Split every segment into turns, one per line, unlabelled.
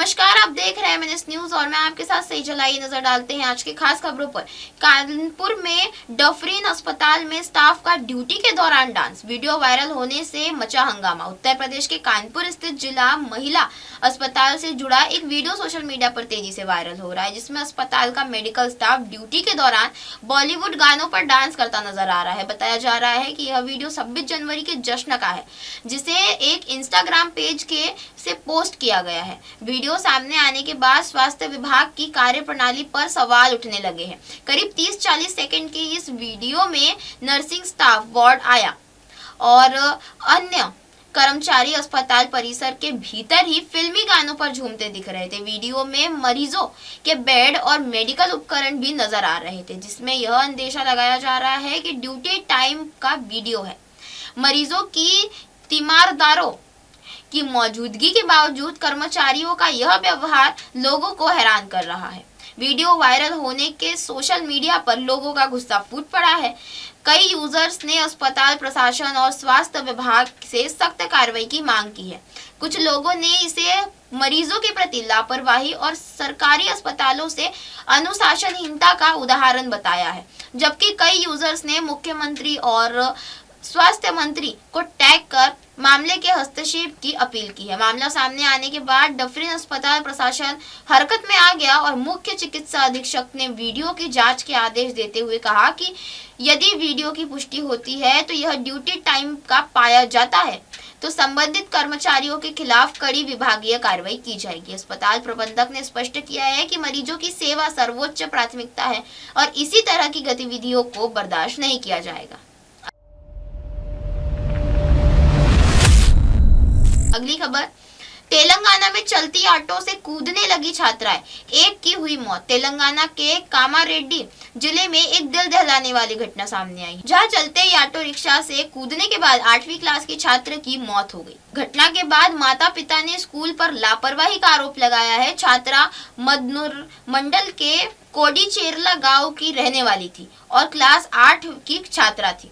नमस्कार, आप देख रहे हैं एमएनएस न्यूज और मैं आपके साथ सेजल। आई नजर डालते हैं आज के खास खबरों पर। कानपुर में डफरीन अस्पताल में स्टाफ का ड्यूटी के दौरान डांस, वीडियो वायरल होने से मचा हंगामा। उत्तर प्रदेश के कानपुर स्थित जिला महिला अस्पताल से जुड़ा एक वीडियो सोशल मीडिया पर तेजी से वायरल हो रहा है, जिसमें अस्पताल का मेडिकल स्टाफ ड्यूटी के दौरान बॉलीवुड गानों पर डांस करता नजर आ रहा है। बताया जा रहा है कि यह वीडियो 26 जनवरी के जश्न का है, जिसे एक इंस्टाग्राम पेज के से पोस्ट किया गया है। वीडियो सामने आने के बाद स्वास्थ्य विभाग की कार्यप्रणाली पर सवाल उठने लगे हैं। करीब 30-40 सेकंड के इस वीडियो में नर्सिंग स्टाफ, वार्ड आया और अन्य कर्मचारी अस्पताल परिसर के भीतर ही फिल्मी गानों पर झूमते दिख रहे थे। वीडियो में मरीजों के बेड और मेडिकल उपकरण भी नजर आ रहे थे, जिसमें यह अंदेशा लगाया जा रहा है कि ड्यूटी टाइम का वीडियो है। मरीजों की तीमारदारों की मौजूदगी के बावजूद कर्मचारियों का यह व्यवहार लोगों को हैरान कर रहा है। वीडियो वायरल होने के सोशल मीडिया पर लोगों का गुस्सा फूट पड़ा है। कई यूजर्स ने अस्पताल प्रशासन और स्वास्थ्य विभाग से सख्त कार्रवाई की मांग की है। कुछ लोगों ने इसे मरीजों के प्रति लापरवाही और सरकारी अस्पतालों से अनुशासनहीनता का उदाहरण बताया है, जबकि कई यूजर्स ने मुख्यमंत्री और स्वास्थ्य मंत्री को टैग कर मामले के हस्तक्षेप की अपील की है। मामला सामने आने के बाद डफरीन अस्पताल प्रशासन हरकत में आ गया और मुख्य चिकित्सा अधीक्षक ने वीडियो की जांच के आदेश देते हुए कहा कि यदि वीडियो की पुष्टि होती है तो यह ड्यूटी टाइम का पाया जाता है तो संबंधित कर्मचारियों के खिलाफ कड़ी विभागीय कार्रवाई की जाएगी। अस्पताल प्रबंधक ने स्पष्ट किया है कि मरीजों की सेवा सर्वोच्च प्राथमिकता है और इसी तरह की गतिविधियों को बर्दाश्त नहीं किया जाएगा। अगली खबर, तेलंगाना में चलती ऑटो से कूदने लगी छात्राएं, एक की हुई मौत। तेलंगाना के कामारेड्डी जिले में एक दिल दहलाने वाली घटना सामने आई, जहां चलते ही ऑटो रिक्शा से कूदने के बाद 8वीं क्लास की छात्र की मौत हो गई। घटना के बाद माता पिता ने स्कूल पर लापरवाही का आरोप लगाया है। छात्रा मदनूर मंडल के कोडीचेरला गाँव की रहने वाली थी और क्लास 8 की छात्रा थी।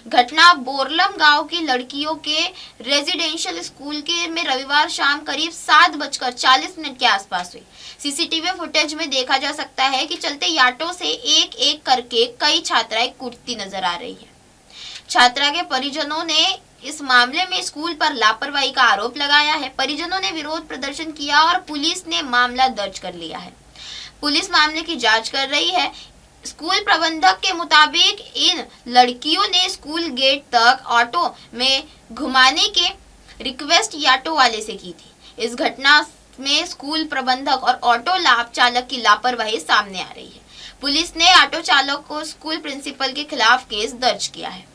घटना बोरलम गांव की लड़कियों के रेजिडेंशियल स्कूल के में रविवार शाम करीब 7:40 के आसपास हुई। सीसीटीवी फुटेज में देखा जा सकता है कि चलते ऑटो से एक एक करके कई छात्राएं कूदती नजर आ रही है। छात्रा के परिजनों ने इस मामले में स्कूल पर लापरवाही का आरोप लगाया है। परिजनों ने विरोध प्रदर्शन किया और पुलिस ने मामला दर्ज कर लिया है। पुलिस मामले की जांच कर रही है। स्कूल प्रबंधक के मुताबिक इन लड़कियों ने स्कूल गेट तक ऑटो में घुमाने के रिक्वेस्ट ऑटो वाले से की थी। इस घटना में स्कूल प्रबंधक और ऑटो चालक की लापरवाही सामने आ रही है। पुलिस ने ऑटो चालक को स्कूल प्रिंसिपल के खिलाफ केस दर्ज किया है।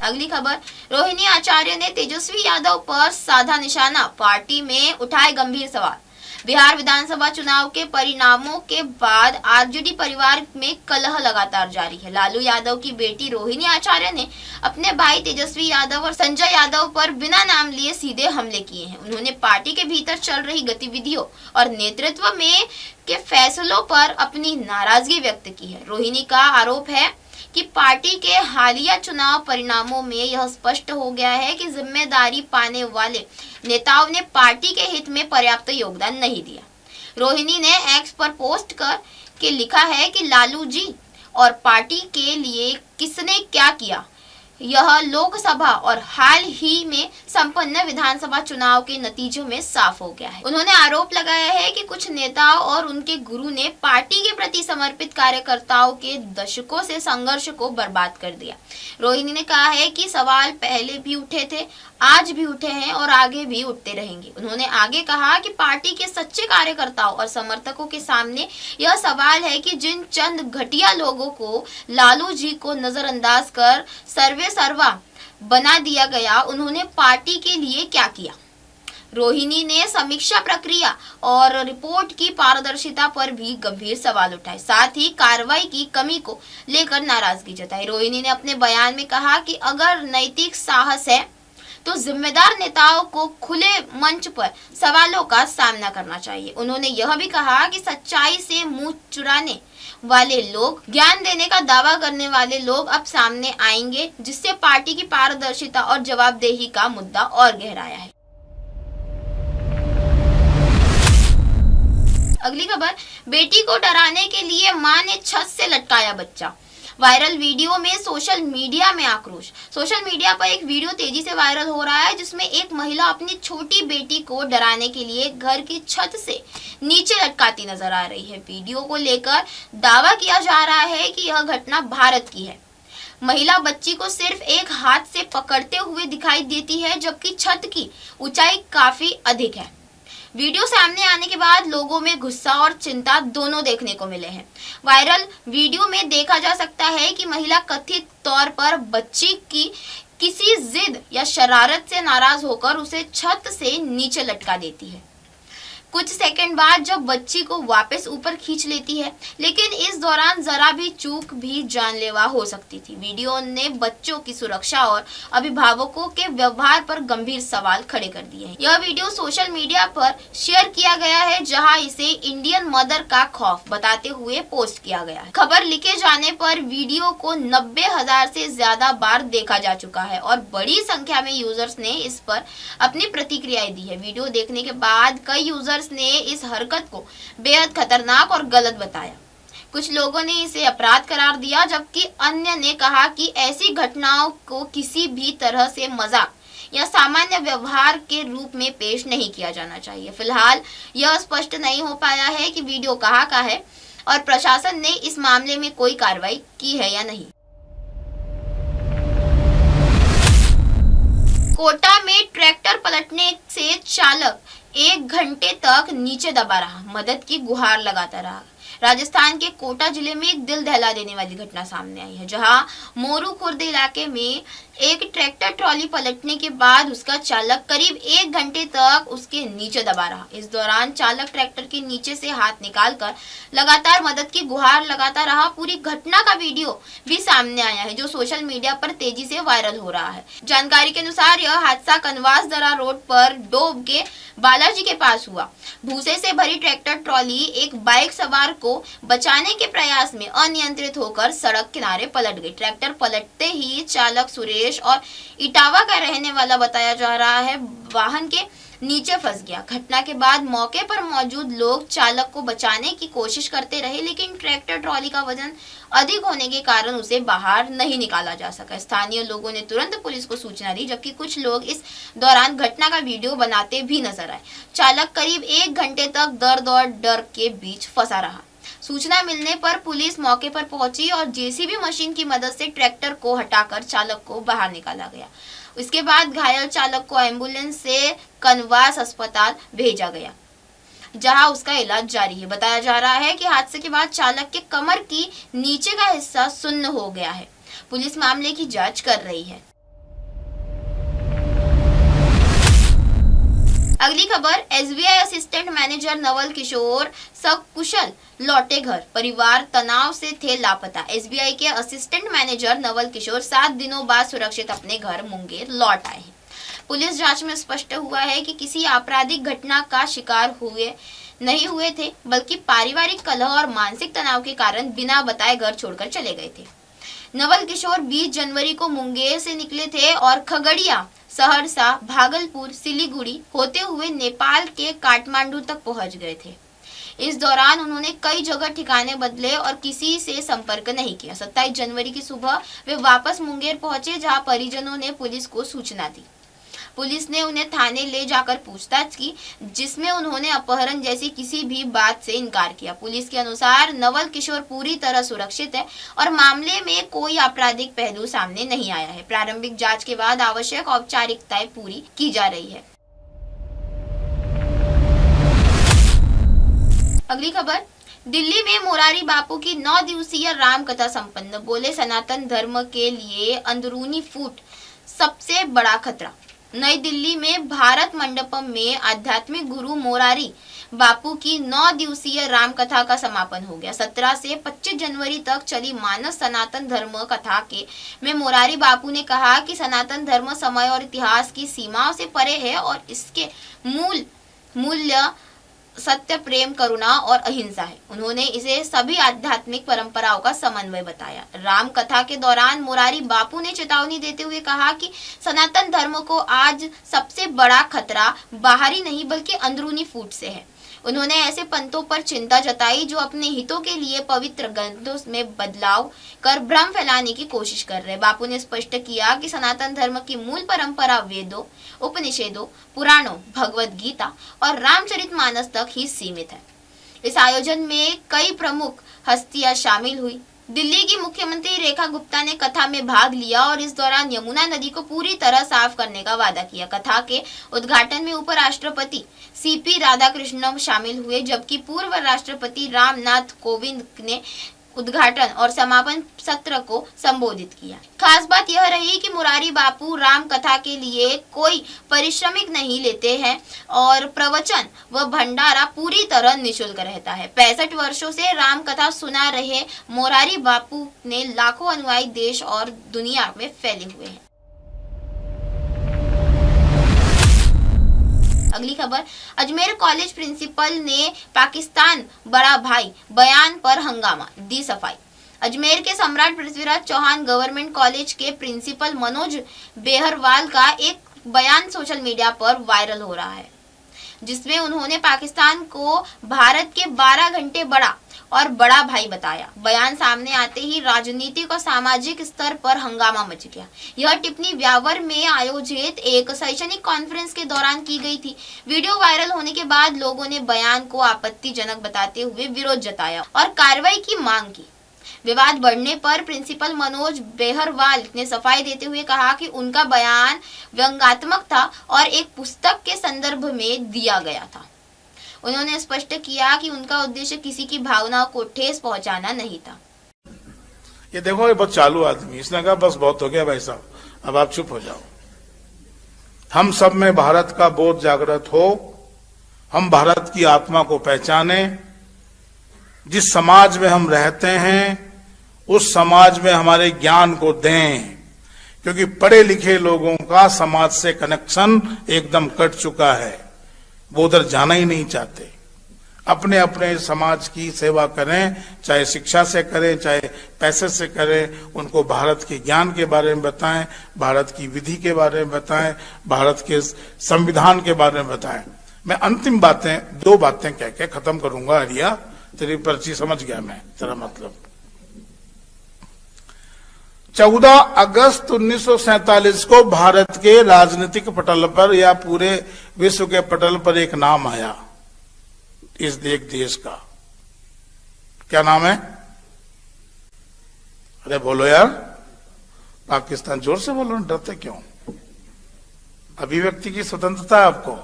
अगली खबर, रोहिणी आचार्य ने तेजस्वी यादव पर साधा निशाना, पार्टी में उठाए गंभीर सवाल। बिहार विधानसभा चुनाव के परिणामों के बाद आरजेडी परिवार में कलह लगातार जारी है। लालू यादव की बेटी रोहिणी आचार्य ने अपने भाई तेजस्वी यादव और संजय यादव पर बिना नाम लिए सीधे हमले किए हैं। उन्होंने पार्टी के भीतर चल रही गतिविधियों और नेतृत्व में के फैसलों पर अपनी नाराजगी व्यक्त की है। रोहिणी का आरोप है कि पार्टी के हालिया चुनाव परिणामों में यह स्पष्ट हो गया है कि जिम्मेदारी पाने वाले नेताओं ने पार्टी के हित में पर्याप्त योगदान नहीं दिया। रोहिणी ने एक्स पर पोस्ट कर के लिखा है कि लालू जी और पार्टी के लिए किसने क्या किया, यह लोकसभा और हाल ही में संपन्न विधानसभा चुनाव के नतीजों में साफ हो गया है। उन्होंने आरोप लगाया है कि कुछ नेताओं और उनके गुरु ने पार्टी के प्रति समर्पित कार्यकर्ताओं के दशकों से संघर्ष को बर्बाद कर दिया। रोहिणी ने कहा है कि सवाल पहले भी उठे थे, आज भी उठे हैं और आगे भी उठते रहेंगे। उन्होंने आगे कहा कि पार्टी के सच्चे कार्यकर्ताओं और समर्थकों के सामने यह सवाल है कि जिन चंद घटिया लोगों को लालू जी को नजरअंदाज कर सर्वा बना दिया गया, उन्होंने पार्टी के लिए क्या किया। रोहिणी ने समीक्षा प्रक्रिया और रिपोर्ट की पारदर्शिता पर भी गंभीर सवाल उठाए, साथ ही कार्रवाई की कमी को लेकर नाराजगी जताई। रोहिणी ने अपने बयान में कहा कि अगर नैतिक साहस है तो जिम्मेदार नेताओं को खुले मंच पर सवालों का सामना करना चाहिए। उन्होंने यह भी कहा कि सच्चाई से मुंह चुराने वाले लोग, ज्ञान देने का दावा करने वाले लोग अब सामने आएंगे, जिससे पार्टी की पारदर्शिता और जवाबदेही का मुद्दा और गहराया है। अगली खबर, बेटी को डराने के लिए मां ने छत से लटकाया बच्चा। वायरल वीडियो में सोशल मीडिया में आक्रोश। सोशल मीडिया पर एक वीडियो तेजी से वायरल हो रहा है जिसमें एक महिला अपनी छोटी बेटी को डराने के लिए घर की छत से नीचे लटकाती नजर आ रही है। वीडियो को लेकर दावा किया जा रहा है कि यह घटना भारत की है। महिला बच्ची को सिर्फ एक हाथ से पकड़ते हुए दिखाई देती है, जबकि छत की ऊंचाई काफी अधिक है। वीडियो सामने आने के बाद लोगों में गुस्सा और चिंता दोनों देखने को मिले हैं। वायरल वीडियो में देखा जा सकता है कि महिला कथित तौर पर बच्ची की किसी जिद या शरारत से नाराज होकर उसे छत से नीचे लटका देती है। कुछ सेकंड बाद जब बच्ची को वापस ऊपर खींच लेती है, लेकिन इस दौरान जरा भी चूक भी जानलेवा हो सकती थी। वीडियो ने बच्चों की सुरक्षा और अभिभावकों के व्यवहार पर गंभीर सवाल खड़े कर दिए हैं। यह वीडियो सोशल मीडिया पर शेयर किया गया है, जहां इसे इंडियन मदर का खौफ बताते हुए पोस्ट किया गया है। खबर लिखे जाने पर वीडियो को 90,000 से ज्यादा बार देखा जा चुका है और बड़ी संख्या में यूजर्स ने इस पर अपनी प्रतिक्रियाएं दी है। वीडियो देखने के बाद कई यूजर्स ने इस हरकत को बेहद खतरनाक और गलत बताया। कुछ लोगों ने इसे अपराध करार दिया, जबकि अन्य ने कहा कि ऐसी घटनाओं को किसी भी तरह से मजाक या सामान्य व्यवहार के रूप में पेश नहीं किया जाना चाहिए। फिलहाल यह स्पष्ट नहीं हो पाया है कि वीडियो कहाँ का है और प्रशासन ने इस मामले में कोई कार्रवाई की है या नहीं। कोटा में ट्रैक्टर पलटने से चालक 1 घंटे तक नीचे दबा रहा, मदद की गुहार लगाता रहा। राजस्थान के कोटा जिले में एक दिल दहला देने वाली घटना सामने आई है, जहां मोरू खुर्द इलाके में एक ट्रैक्टर ट्रॉली पलटने के बाद उसका चालक करीब 1 घंटे तक उसके नीचे दबा रहा। इस दौरान चालक ट्रैक्टर के नीचे से हाथ निकालकर लगातार मदद की गुहार लगाता रहा। पूरी घटना का वीडियो भी सामने आया है, जो सोशल मीडिया पर तेजी से वायरल हो रहा है। जानकारी के अनुसार यह हादसा कनवास दरा रोड पर डोब के बालाजी के पास हुआ। भूसे से भरी ट्रैक्टर ट्रॉली एक बाइक सवार को बचाने के प्रयास में अनियंत्रित होकर सड़क किनारे पलट गई। ट्रैक्टर पलटते ही चालक सुरेश और इटावा का रहने वाला बताया जा रहा है वाहन के नीचे फंस गया। घटना के बाद मौके पर मौजूद लोग चालक को बचाने की कोशिश करते रहे, लेकिन ट्रैक्टर ट्रॉली का वजन अधिक होने के कारण उसे बाहर नहीं निकाला जा सका। स्थानीय लोगों ने तुरंत पुलिस को सूचना दी, जबकि कुछ लोग इस दौरान घटना का वीडियो बनाते भी नजर आए। चालक करीब 1 घंटे तक दर्द और डर के बीच फंसा रहा। सूचना मिलने पर पुलिस मौके पर पहुंची और जेसीबी मशीन की मदद से ट्रैक्टर को हटाकर चालक को बाहर निकाला गया। इसके बाद घायल चालक को एम्बुलेंस से कनवास अस्पताल भेजा गया, जहां उसका इलाज जारी है। बताया जा रहा है कि हादसे के बाद चालक के कमर की नीचे का हिस्सा सुन्न हो गया है। पुलिस मामले की जांच कर रही है। अगली खबर, SBI assistant manager Naval Kishore सकुशल लौटे घर, परिवार तनाव से थे लापता। एसबीआई के असिस्टेंट मैनेजर नवल किशोर 7 दिनों बाद सुरक्षित अपने घर मुंगेर लौट आए हैं। पुलिस जांच में स्पष्ट हुआ है कि किसी आपराधिक घटना का शिकार नहीं हुए थे, बल्कि पारिवारिक कलह और मानसिक तनाव के कारण बिना बताए घर छोड़कर चले गए थे। नवल किशोर 20 जनवरी को मुंगेर से निकले थे और खगड़िया, सहरसा, भागलपुर, सिलीगुड़ी होते हुए नेपाल के काठमांडू तक पहुंच गए थे। इस दौरान उन्होंने कई जगह ठिकाने बदले और किसी से संपर्क नहीं किया। 27 जनवरी की सुबह वे वापस मुंगेर पहुंचे, जहां परिजनों ने पुलिस को सूचना दी। पुलिस ने उन्हें थाने ले जाकर पूछताछ की, जिसमें उन्होंने अपहरण जैसी किसी भी बात से इनकार किया। पुलिस के अनुसार नवल किशोर पूरी तरह सुरक्षित है और मामले में कोई आपराधिक पहलू सामने नहीं आया है। प्रारंभिक जांच के बाद आवश्यक औपचारिकताएं पूरी की जा रही है। अगली खबर, दिल्ली में मोरारी बापू की 9 दिवसीय राम कथा संपन्न, बोले सनातन धर्म के लिए अंदरूनी फूट सबसे बड़ा खतरा। नई दिल्ली में भारत मंडपम में आध्यात्मिक गुरु मोरारी बापू की 9 दिवसीय राम कथा का समापन हो गया। 17 से 25 जनवरी तक चली मानस सनातन धर्म कथा में मोरारी बापू ने कहा कि सनातन धर्म समय और इतिहास की सीमाओं से परे है और इसके मूल्य सत्य, प्रेम, करुणा और अहिंसा है। उन्होंने इसे सभी आध्यात्मिक परंपराओं का समन्वय बताया। राम कथा के दौरान मोरारी बापू ने चेतावनी देते हुए कहा कि सनातन धर्म को आज सबसे बड़ा खतरा बाहरी नहीं बल्कि अंदरूनी फूट से है। उन्होंने ऐसे पंथों पर चिंता जताई जो अपने हितों के लिए पवित्र ग्रंथों में बदलाव कर भ्रम फैलाने की कोशिश कर रहे। बापू ने स्पष्ट किया कि सनातन धर्म की मूल परंपरा वेदों, उपनिषदों, पुराणों, भगवत गीता और रामचरितमानस तक ही सीमित है। इस आयोजन में कई प्रमुख हस्तियां शामिल हुई। दिल्ली की मुख्यमंत्री रेखा गुप्ता ने कथा में भाग लिया और इस दौरान यमुना नदी को पूरी तरह साफ करने का वादा किया। कथा के उद्घाटन में उपराष्ट्रपति सीपी राधाकृष्णन शामिल हुए, जबकि पूर्व राष्ट्रपति रामनाथ कोविंद ने उद्घाटन और समापन सत्र को संबोधित किया। खास बात यह रही कि मुरारी बापू राम कथा के लिए कोई पारिश्रमिक नहीं लेते हैं और प्रवचन व भंडारा पूरी तरह निःशुल्क रहता है। 65 वर्षों से राम कथा सुना रहे मुरारी बापू ने लाखों अनुयायी देश और दुनिया में फैले हुए हैं। अगली खबर, अजमेर कॉलेज प्रिंसिपल ने पाकिस्तान बड़ा भाई बयान पर हंगामा, दी सफाई। अजमेर के सम्राट पृथ्वीराज चौहान गवर्नमेंट कॉलेज के प्रिंसिपल मनोज बेहरवाल का एक बयान सोशल मीडिया पर वायरल हो रहा है, जिसमें उन्होंने पाकिस्तान को भारत के 12 घंटे बड़ा और बड़ा भाई बताया। बयान सामने आते ही राजनीतिक और सामाजिक स्तर पर हंगामा मच गया। यह टिप्पणी व्यावर में आयोजित एक शैक्षणिक कॉन्फ्रेंस के दौरान की गई थी। वीडियो वायरल होने के बाद लोगों ने बयान को आपत्तिजनक बताते हुए विरोध जताया और कार्रवाई की मांग की। विवाद बढ़ने पर प्रिंसिपल मनोज बेहरवाल ने सफाई देते हुए कहा कि उनका बयान व्यंग्यात्मक था और एक पुस्तक के संदर्भ में दिया गया था। उन्होंने स्पष्ट किया कि उनका उद्देश्य किसी की भावनाओं को ठेस पहुंचाना नहीं था।
ये देखो, ये बहुत चालू आदमी, इसने कहा बस बहुत हो गया भाई साहब, अब आप चुप हो जाओ। हम सब में भारत का बोध जागृत हो, हम भारत की आत्मा को पहचाने, जिस समाज में हम रहते हैं उस समाज में हमारे ज्ञान को दें, क्योंकि पढ़े लिखे लोगों का समाज से कनेक्शन एकदम कट चुका है, वो उधर जाना ही नहीं चाहते। अपने अपने समाज की सेवा करें, चाहे शिक्षा से करें चाहे पैसे से करें। उनको भारत के ज्ञान के बारे में बताएं, भारत की विधि के बारे में बताएं, भारत के संविधान के बारे में बताएं। मैं अंतिम बातें, 2 बातें कह के खत्म करूंगा। हरिया, तेरी पर्ची समझ गया मैं, तेरा मतलब। 14 अगस्त 1947 को भारत के राजनीतिक पटल पर या पूरे विश्व के पटल पर एक नाम आया, इस देश का। क्या नाम है? अरे बोलो यार, पाकिस्तान। जोर से बोलो, डरते क्यों? अभिव्यक्ति की स्वतंत्रता है आपको,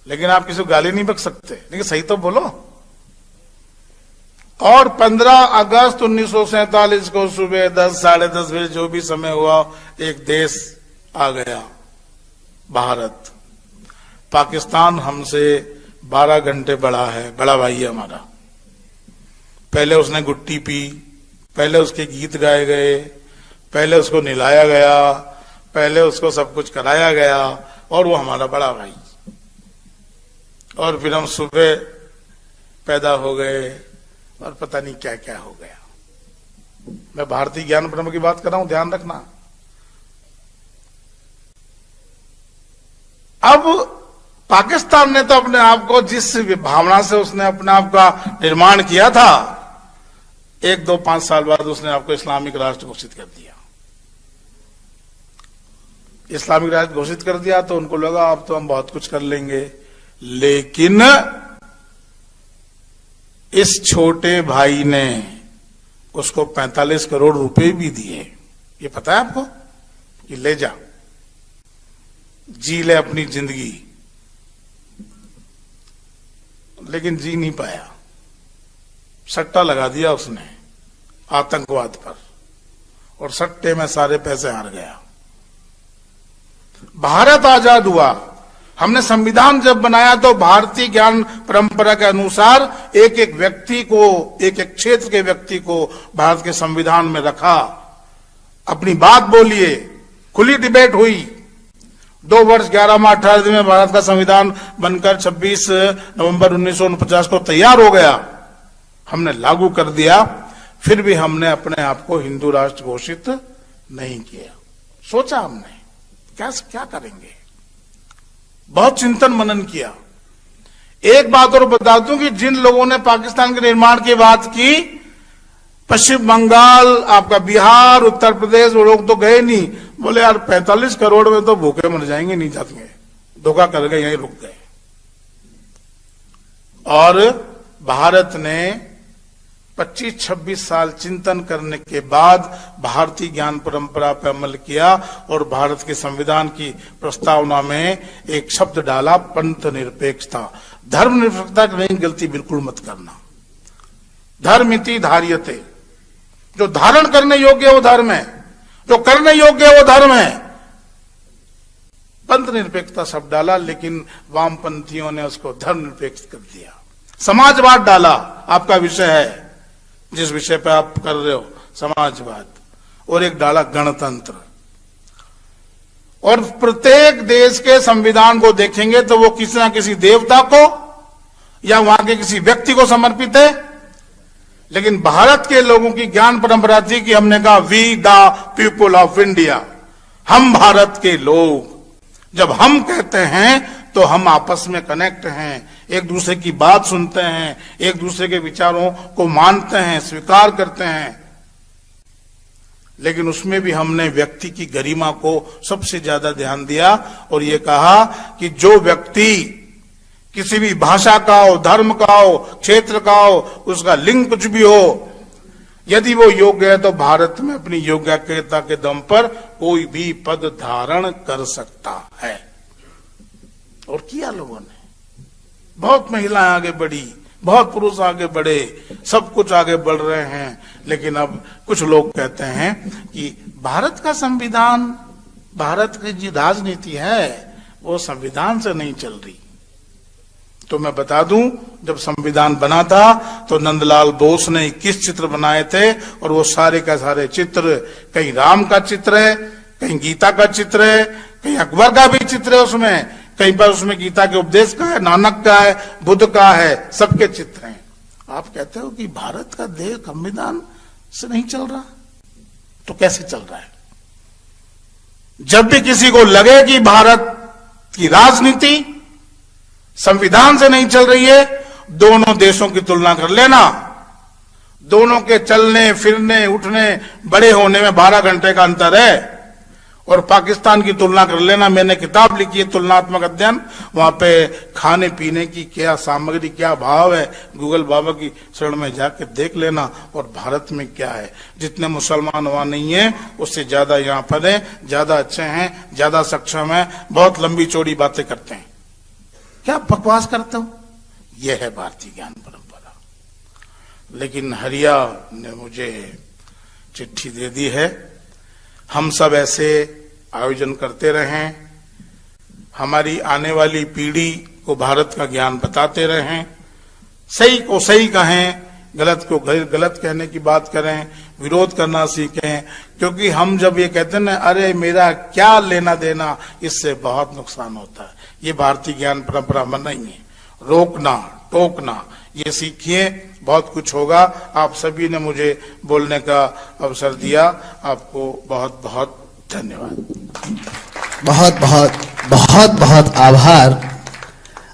लेकिन आप किसी को गाली नहीं बक सकते। लेकिन सही तो बोलो। और 15 अगस्त 1947 को सुबह 10 साढ़े 10 बजे जो भी समय हुआ, एक देश आ गया, भारत। पाकिस्तान हमसे 12 घंटे बड़ा है, बड़ा भाई है हमारा। पहले उसने गुट्टी पी, पहले उसके गीत गाए गए, पहले उसको निलाया गया, पहले उसको सब कुछ कराया गया, और वो हमारा बड़ा भाई। और फिर हम सुबह पैदा हो गए और पता नहीं क्या क्या हो गया। मैं भारतीय ज्ञान ब्रह्म की बात कर रहा हूं, ध्यान रखना। अब पाकिस्तान ने तो अपने आप को, जिस भावना से उसने अपने आप का निर्माण किया था, 1, 2, 5 साल बाद उसने आपको इस्लामिक राष्ट्र घोषित कर दिया। इस्लामिक राष्ट्र घोषित कर दिया तो उनको लगा अब तो हम बहुत कुछ कर लेंगे। लेकिन इस छोटे भाई ने उसको 45 करोड़ रुपए भी दिए। ये पता है आपको? कि ले जा, जी ले अपनी जिंदगी। लेकिन जी नहीं पाया, सट्टा लगा दिया उसने आतंकवाद पर, और सट्टे में सारे पैसे हार गया। भारत आजाद हुआ, हमने संविधान जब बनाया तो भारतीय ज्ञान परंपरा के अनुसार एक एक व्यक्ति को, एक एक क्षेत्र के व्यक्ति को भारत के संविधान में रखा। अपनी बात बोलिए, खुली डिबेट हुई, 2 वर्ष 11 माह 18 दिन में भारत का संविधान बनकर 26 नवंबर 1949 को तैयार हो गया, हमने लागू कर दिया, फिर भी हमने अपने आप को हिंदू राष्ट्र घोषित नहीं किया। सोचा हमने क्या करेंगे, बहुत चिंतन मनन किया। एक बात और बता दूं कि जिन लोगों ने पाकिस्तान के निर्माण की बात की, पश्चिम बंगाल, आपका बिहार, उत्तर प्रदेश, वो लोग तो गए नहीं, बोले यार 45 करोड़ में तो भूखे मर जाएंगे, नहीं जाएंगे, धोखा कर गए, यहीं रुक गए। और भारत ने 25-26 साल चिंतन करने के बाद भारतीय ज्ञान परंपरा पर अमल किया और भारत के संविधान की प्रस्तावना में एक शब्द डाला, पंथ निरपेक्षता। धर्म निरपेक्षता की नहीं, गलती बिल्कुल मत करना। धर्मिति धार्यते, जो धारण करने योग्य है वो धर्म है, जो करने योग्य है वो धर्म है। पंथ निरपेक्षता शब्द डाला, लेकिन वामपंथियों ने उसको धर्म निरपेक्ष कर दिया। समाजवाद डाला, आपका विषय है जिस विषय पे आप कर रहे हो, समाजवाद, और एक डाला गणतंत्र। और प्रत्येक देश के संविधान को देखेंगे तो वो किसी ना किसी देवता को या वहां के किसी व्यक्ति को समर्पित है, लेकिन भारत के लोगों की ज्ञान परंपरा थी कि हमने कहा we the people of India, हम भारत के लोग। जब हम कहते हैं तो हम आपस में कनेक्ट हैं, एक दूसरे की बात सुनते हैं, एक दूसरे के विचारों को मानते हैं, स्वीकार करते हैं। लेकिन उसमें भी हमने व्यक्ति की गरिमा को सबसे ज्यादा ध्यान दिया और ये कहा कि जो व्यक्ति किसी भी भाषा का हो, धर्म का हो, क्षेत्र का हो, उसका लिंग कुछ भी हो, यदि वो योग्य है तो भारत में अपनी योग्यता के दम पर कोई भी पद धारण कर सकता है। और किया लोगों ने, बहुत महिलाएं आगे बढ़ी, बहुत पुरुष आगे बढ़े, सब कुछ आगे बढ़ रहे हैं। लेकिन अब कुछ लोग कहते हैं कि भारत का संविधान, भारत की जो राजनीति है वो संविधान से नहीं चल रही। तो मैं बता दूं, जब संविधान बना था तो नंदलाल बोस ने 21 चित्र बनाए थे और वो सारे का सारे चित्र, कहीं राम का चित्र है, कहीं गीता का चित्र है, कहीं अकबर का भी चित्र है, उसमें कहीं पर उसमें गीता के उपदेश का है, नानक का है, बुद्ध का है, सबके चित्र हैं। आप कहते हो कि भारत का देश संविधान से नहीं चल रहा, तो कैसे चल रहा है? जब भी किसी को लगे कि भारत की राजनीति संविधान से नहीं चल रही है, दोनों देशों की तुलना कर लेना। दोनों के चलने फिरने उठने बड़े होने में 12 घंटे का अंतर है। और पाकिस्तान की तुलना कर लेना, मैंने किताब लिखी है तुलनात्मक अध्ययन, वहां पे खाने पीने की क्या सामग्री, क्या भाव है, गूगल बाबा की शरण में जाके देख लेना। और भारत में क्या है, जितने मुसलमान वहां नहीं है उससे ज्यादा यहाँ पर है, ज्यादा अच्छे हैं, ज्यादा सक्षम है, बहुत लंबी चौड़ी बातें करते हैं। क्या बकवास करते हो? यह है भारतीय ज्ञान परंपरा। लेकिन हरिया ने मुझे चिट्ठी दे दी है, हम सब ऐसे आयोजन करते रहें, हमारी आने वाली पीढ़ी को भारत का ज्ञान बताते रहें, सही को सही कहें, गलत को गलत कहने की बात करें, विरोध करना सीखें। क्योंकि हम जब ये कहते हैं ना, अरे मेरा क्या लेना देना, इससे बहुत नुकसान होता है। ये भारतीय ज्ञान परंपरा में नहीं है। रोकना टोकना ये सीखिए, बहुत कुछ होगा। आप सभी ने मुझे बोलने का अवसर दिया, आपको बहुत बहुत धन्यवाद।
बहुत बहुत बहुत बहुत आभार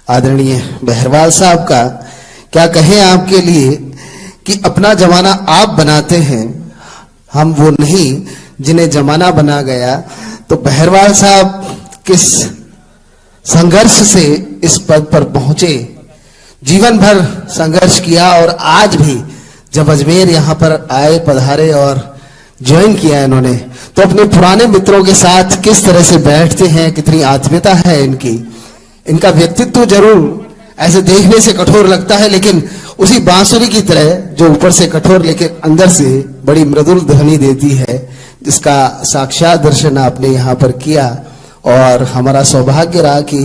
आदरणीय बहरवाल साहब का। क्या कहें आपके लिए कि अपना जमाना आप बनाते हैं, हम वो नहीं जिन्हें जमाना बना गया। तो बहरवाल साहब किस संघर्ष से इस पद पर पहुंचे, जीवन भर संघर्ष किया और आज भी जब अजमेर यहाँ पर आए, पधारे और ज्वाइन किया इन्होंने, तो अपने पुराने मित्रों के साथ किस तरह से बैठते हैं, कितनी आत्मीयता है इनकी। इनका व्यक्तित्व जरूर ऐसे देखने से कठोर लगता है, लेकिन उसी बांसुरी की तरह जो ऊपर से कठोर लेकिन अंदर से बड़ी मृदुल ध्वनि देती है, जिसका साक्षात दर्शन आपने यहाँ पर किया। और हमारा सौभाग्य रहा कि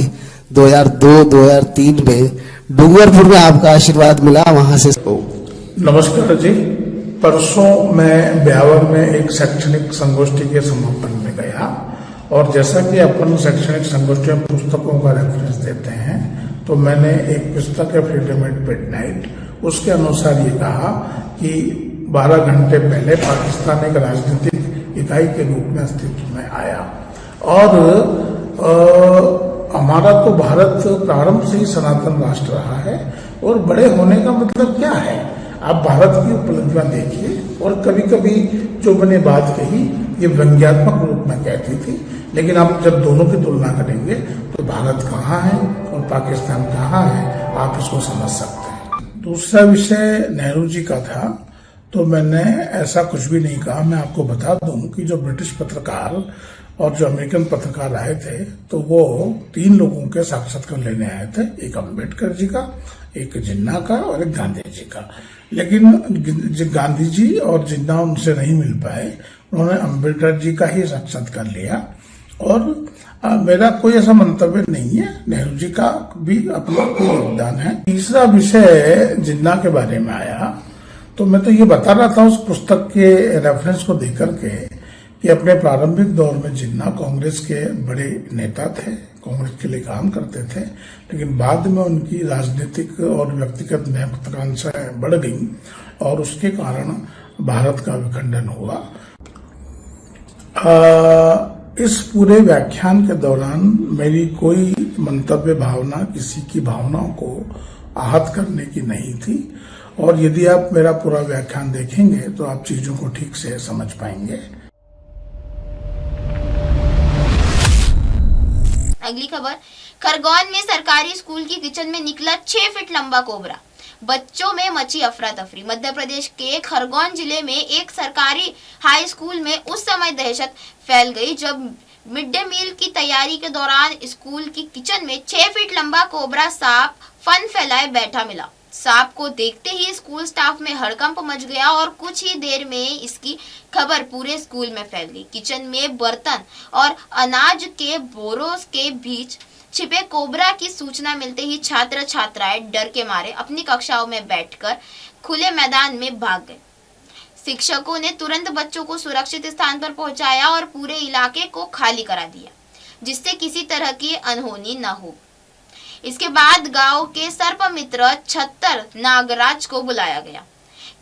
2002-2003 में डूंगरपुर में आपका आशीर्वाद मिला, वहां से।
नमस्कार जी। परसों मैं ब्यावर में एक शैक्षणिक संगोष्ठी के समापन में गया और जैसा कि अपन शैक्षणिक संगोष्ठियों में पुस्तकों का रेफरेंस देते हैं, तो मैंने एक पुस्तक है फ्रीडम एट मिडनाइट, उसके अनुसार ये कहा कि 12 घंटे पहले पाकिस्तान एक राजनीतिक इकाई के रूप में अस्तित्व में आया। और हमारा तो भारत प्रारंभ से ही सनातन राष्ट्र रहा है, और बड़े होने का मतलब क्या है? आप भारत की उपलब्धियां देखिए, और कभी कभी जो मैंने बात कही ये व्यंग्यात्मक रूप में कहती थी, लेकिन आप जब दोनों की तुलना करेंगे तो भारत कहाँ है और पाकिस्तान कहाँ है, आप इसको समझ सकते हैं। दूसरा विषय नेहरू जी का था, तो मैंने ऐसा कुछ भी नहीं कहा। मैं आपको बता दूं कि जो ब्रिटिश पत्रकार और जो अमेरिकन पत्रकार आए थे, तो वो 3 लोगों के साक्षात्कार लेने आए थे, एक अम्बेडकर जी का, एक जिन्ना का और एक गांधी जी का। लेकिन गांधी जी और जिन्ना उनसे नहीं मिल पाए, उन्होंने अम्बेडकर जी का ही साक्षात्कार लिया। और मेरा कोई ऐसा मंतव्य नहीं है, नेहरू जी का भी अपना कोई योगदान है। तीसरा विषय जिन्ना के बारे में आया, तो मैं तो ये बता रहा था उस पुस्तक के रेफरेंस को देकर के कि अपने प्रारंभिक दौर में जिन्ना कांग्रेस के बड़े नेता थे, कांग्रेस के लिए काम करते थे, लेकिन बाद में उनकी राजनीतिक और व्यक्तिगत महत्वाकांक्षाएं बढ़ गई और उसके कारण भारत का विखंडन हुआ। इस पूरे व्याख्यान के दौरान मेरी कोई मंतव्य भावना किसी की भावनाओं को आहत करने की नहीं थी, और यदि आप मेरा पूरा व्याख्यान देखेंगे तो आप चीजों को ठीक से समझ पाएंगे।
अगली खबर, खरगोन में सरकारी स्कूल की किचन में निकला 6 फीट लंबा कोबरा, बच्चों में मची अफरा तफरी। मध्य प्रदेश के खरगोन जिले में एक सरकारी हाई स्कूल में उस समय दहशत फैल गई जब मिड डे मील की तैयारी के दौरान स्कूल की किचन में 6 फीट लंबा कोबरा सांप फन फैलाए बैठा मिला। सांप को देखते ही स्कूल स्टाफ में हड़कंप मच गया और कुछ ही देर में इसकी खबर पूरे स्कूल में फैल गई। किचन में बर्तन और अनाज के बोरों के बीच छिपे कोबरा की सूचना मिलते ही छात्र छात्राएं डर के मारे अपनी कक्षाओं में बैठकर खुले मैदान में भाग गए। शिक्षकों ने तुरंत बच्चों को सुरक्षित स्थान पर पहुंचाया और पूरे इलाके को खाली करा दिया, जिससे किसी तरह की अनहोनी न हो। इसके बाद गांव के सर्पमित्र छत्तर नागराज को बुलाया गया।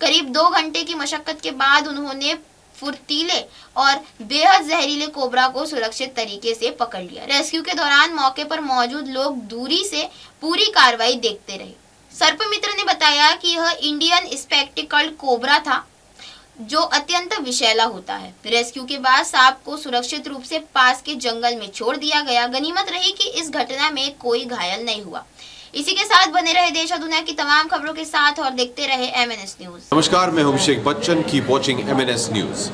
करीब 2 घंटे की मशक्कत के बाद उन्होंने फुर्तीले और बेहद जहरीले कोबरा को सुरक्षित तरीके से पकड़ लिया। रेस्क्यू के दौरान मौके पर मौजूद लोग दूरी से पूरी कार्रवाई देखते रहे। सर्पमित्र ने बताया कि यह इंडियन स्पेक्टिकल्ड कोबरा था, जो अत्यंत विषैला होता है। रेस्क्यू के बाद सांप को सुरक्षित रूप से पास के जंगल में छोड़ दिया गया। गनीमत रही कि इस घटना में कोई घायल नहीं हुआ। इसी के साथ बने रहे देश और दुनिया की तमाम खबरों के साथ और देखते रहे MNS न्यूज।
नमस्कार, मैं हूं Abhishek Bachchan. Keep watching MNS news.